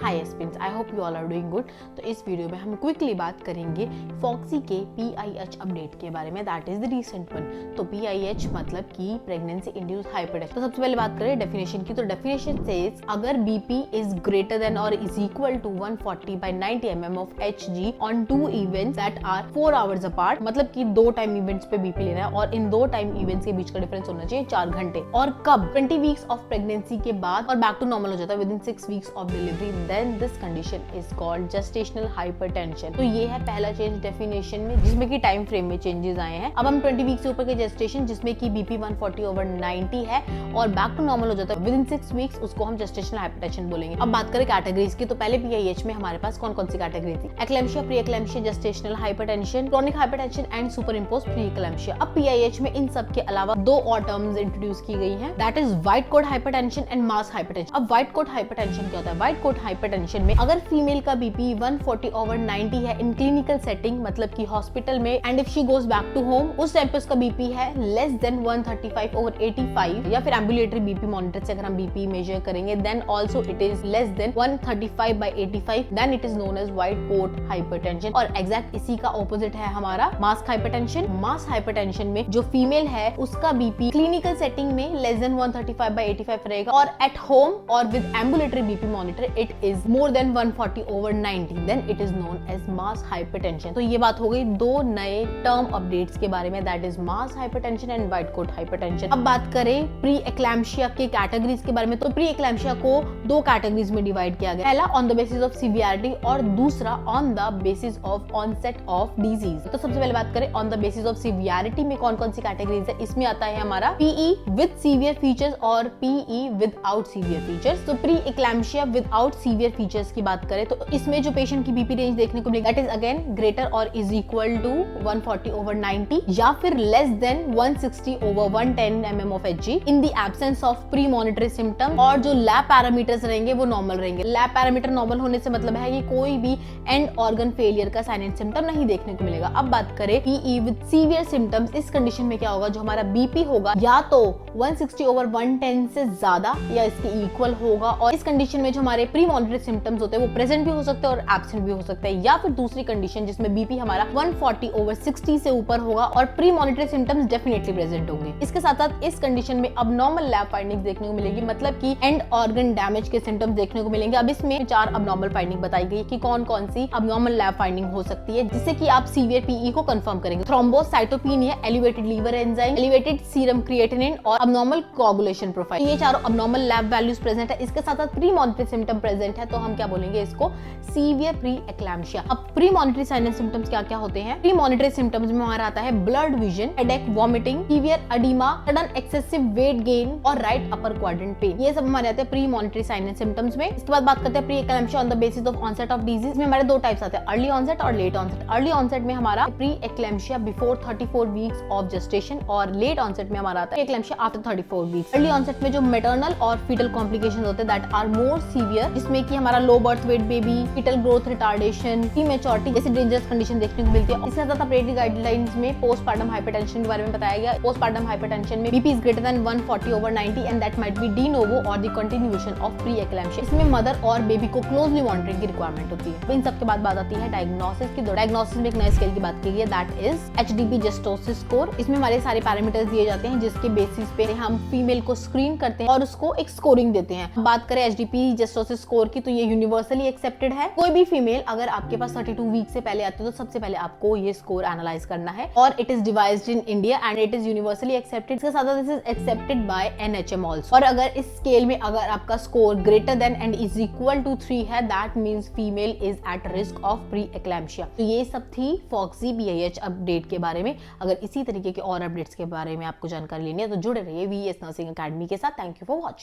Hi aspirants, I hope you all are doing good. तो इस video में हम क्विकली बात करेंगे फॉक्सी के PIH अपडेट के बारे में, that is the recent one. तो PIH मतलब कि प्रेगनेंसी इंड्यूस्ड हाइपरटेंशन। तो सबसे पहले बात करें डेफिनेशन की। तो डेफिनेशन सेज अगर BP इज ग्रेटर देन और is equal to 140/90 mm of Hg on 2 events that are 4 hours apart, मतलब कि 2 टाइम इवेंट्स पे BP लेना है और इन 2 टाइम इवेंट्स के बीच का डिफरेंस होना चाहिए 4 घंटे। और कब? 20 वीक्स ऑफ प्रेगनेंसी के बाद और बैक टू नॉर्मल हो जाता है within 6 weeks of delivery, then this condition is called gestational hypertension. तो ये है पहला चेंज डेफिनेशन में, जिसमें कि टाइम फ्रेम में चेंजेस आए हैं। अब हम 20 वीक्स से ऊपर के जेस्टेशन जिसमें कि BP 140/90 है और बैक टू नॉर्मल हो जाता है विद इन 6 वीक्स, उसको हम जेस्टेशनल हाइपरटेंशन बोलेंगे। अब बात करें कैटेगरीज की। तो पहले PIH में हमारे पास कौन कौन सी कैटेगरी थी? Eclampsia, pre eclampsia, gestational hypertension, chronic hypertension and super impose pre eclampsia. अब PIH में इन सब के अलावा 2 और टर्म्स इंट्रोड्यूस की गई हैं, that is white coat hypertension and mass hypertension. अब व्हाइट कोट हाइपरटेंशन क्या होता है? व्हाइट कोट हाइपरटेंशन में अगर फीमेल का BP 140/90 है इन क्लिनिकल सेटिंग, मतलब कि हॉस्पिटल में, and if she goes back to home, उस टाइम पे उसका BP है लेस देन 135/85, या फिर एम्बुलेटरी BP मॉनिटर से अगर हम BP मेजर करेंगे, then also it is less than 135/85, then it is known as white coat hypertension. और एग्जैक्ट इसी का ऑपोजिट है हमारा मास हाइपरटेंशन। मास हाइपरटेंशन में जो फीमेल है उसका BP क्लिनिकल सेटिंग में लेस देन 135/85 रहेगा और एट होम और with ambulatory BP monitor it is more than 140/90, then it is known as mass hypertension. तो ये बात हो गई 2 नए टर्म अपडेट्स के बारे में, that is mass hypertension and white coat hypertension. अब बात करें प्री एक्लेम्शिया के कैटेगरीज के बारे में। तो प्री एक्लेम्शिया को 2 कैटेगरीज में डिवाइड किया गया, पहला on the basis of severity और दूसरा on the basis of onset of disease. तो सबसे पहले बात करें on the basis of severity में कौन कौन सी कैटेगरीज है। इसमें आता है हमारा PE विद सीवियर फीचर्स और PE विदाउट सीवियर फीचर्स। तो pre eclampsia without severe features की बात करें तो इसमें जो पेशेंट की BP रेंज देखने को मिलेगी, दैट इज अगेन ग्रेटर और इज इक्वल टू 140/90 या फिर less than 160/110 mm of Hg in the absence of pre monetary symptom. और जो लैब पैरामीटर्स रहेंगे वो नॉर्मल रहेंगे। लैब पैरामीटर नॉर्मल होने से मतलब है कि कोई भी एंड ऑर्गन फेलियर का साइन एंड सिम्टम नहीं देखने को मिलेगा। अब बात करें PE विद सीवियर सिम्टम्स, इस कंडीशन में क्या होगा? जो हमारा BP होगा या तो 160/110 से ज्यादा या इसके इक्वल होगा, और इस कंडीशन में जो हमारे प्री मॉनिटरी सिम्टम्स होते हैं वो प्रेजेंट भी हो सकते हैं और एब्सेंट भी हो सकते हैं। या फिर दूसरी कंडीशन जिसमें BP हमारा 140/60 से ऊपर होगा और pre monetary symptoms definitely present होंगे। इसके साथ साथ इस कंडीशन में अब नॉर्मल लैब फाइंडिंग्स देखने को मिलेगी, मतलब कि एंड ऑर्गन डैमेज के सिम्टम्स देखने को मिलेंगे। अब इसमें 4 अबनॉर्मल फाइंडिंग बताई गई कि कौन कौन सी अबनॉर्मल लैब फाइंडिंग हो सकती है जिससे कि आप सीवियर PE को कंफर्म करेंगे। Thrombocytopenia, elevated liver enzyme, elevated serum creatinine और अबनॉर्मल कोआगुलेशन प्रोफाइल। ये चारों अबनॉर्मल लैब वैल्यूज प्रेजेंट है। इसके साथ साथ प्री मॉनिटरी सिम्टम प्रेजेंट है, तो हम क्या बोलेंगे इसको? Severe pre eclampsia. अब premonitory sign and symptoms क्या क्या होते हैं? प्री मॉनिटरी सिम्टम्स में हमारा आता है blood vision, headache, vomiting, severe oedema, sudden excessive weight gain और राइट अपर क्वाड्रेंट पेन। ये सब हमारे आते हैं premonitory sign and symptoms में। इसके बाद बात करते हैं pre eclampsia on the basis of onset of disease में हमारे 2 टाइप्स आते हैं, अर्ली ऑनसेट और लेट ऑनसेट। अर्ली ऑनसेट में हमारा pre eclampsia before 34 weeks of gestation और लेट ऑनसेट में हमारा आता है eclampsia after 34 weeks. Early onset में जो मेटर्नल और फीटल कॉम्प्लिकेशंस होते हैं दैट आर मोर सीवियर, जिसमें कि हमारा low birth weight baby, fetal growth retardation, prematurity जैसी डेंजरस कंडीशन देखने को मिलती है। इसके साथ अपडेटेड गाइडलाइंस में पोस्टपार्टम हाइपरटेंशन के बारे में बताया गया। पोस्टपार्टम हाइपरटेंशन में BP is greater than 140/90 and that might be de novo और the continuation of pre eclampsia. इसमें मदर और बेबी को क्लोजली मॉनिटरिंग की रिक्वायरमेंट होती है। इन सब के बाद बात आती है डायग्नोसिस की। डायग्नोसिस में एक नए स्केल की बात की गई है, that is HDP gestosis score. इसमें हमारे सारे पैरामीटर्स दिए जाते हैं जिसके बेसिस पे हम फीमेल को स्क्रीन करते हैं और उसको एक स्कोरिंग देते हैं। बात करें HDP जेस्टोसिस स्कोर की तो ये यूनिवर्सली एक्सेप्टेड है। कोई भी फीमेल अगर आपके पास 32 वीक से पहले आती है तो सबसे पहले आपको ये स्कोर एनालाइज करना है और it is devised in India and it is universally accepted. इसके साथ this is accepted by NHM also. और अगर इस स्केल में अगर आपका score greater than and is equal to 3 है, that means female is at risk of pre eclampsia. तो ये सब थी फॉक्सी PIH अपडेट के बारे में। अगर इसी तरीके के और अपडेट्स के बारे में आपको जानकारी लेनी है तो जुड़े रहिए VS नर्सिंग अकेडमी के साथ। Thank you for watching.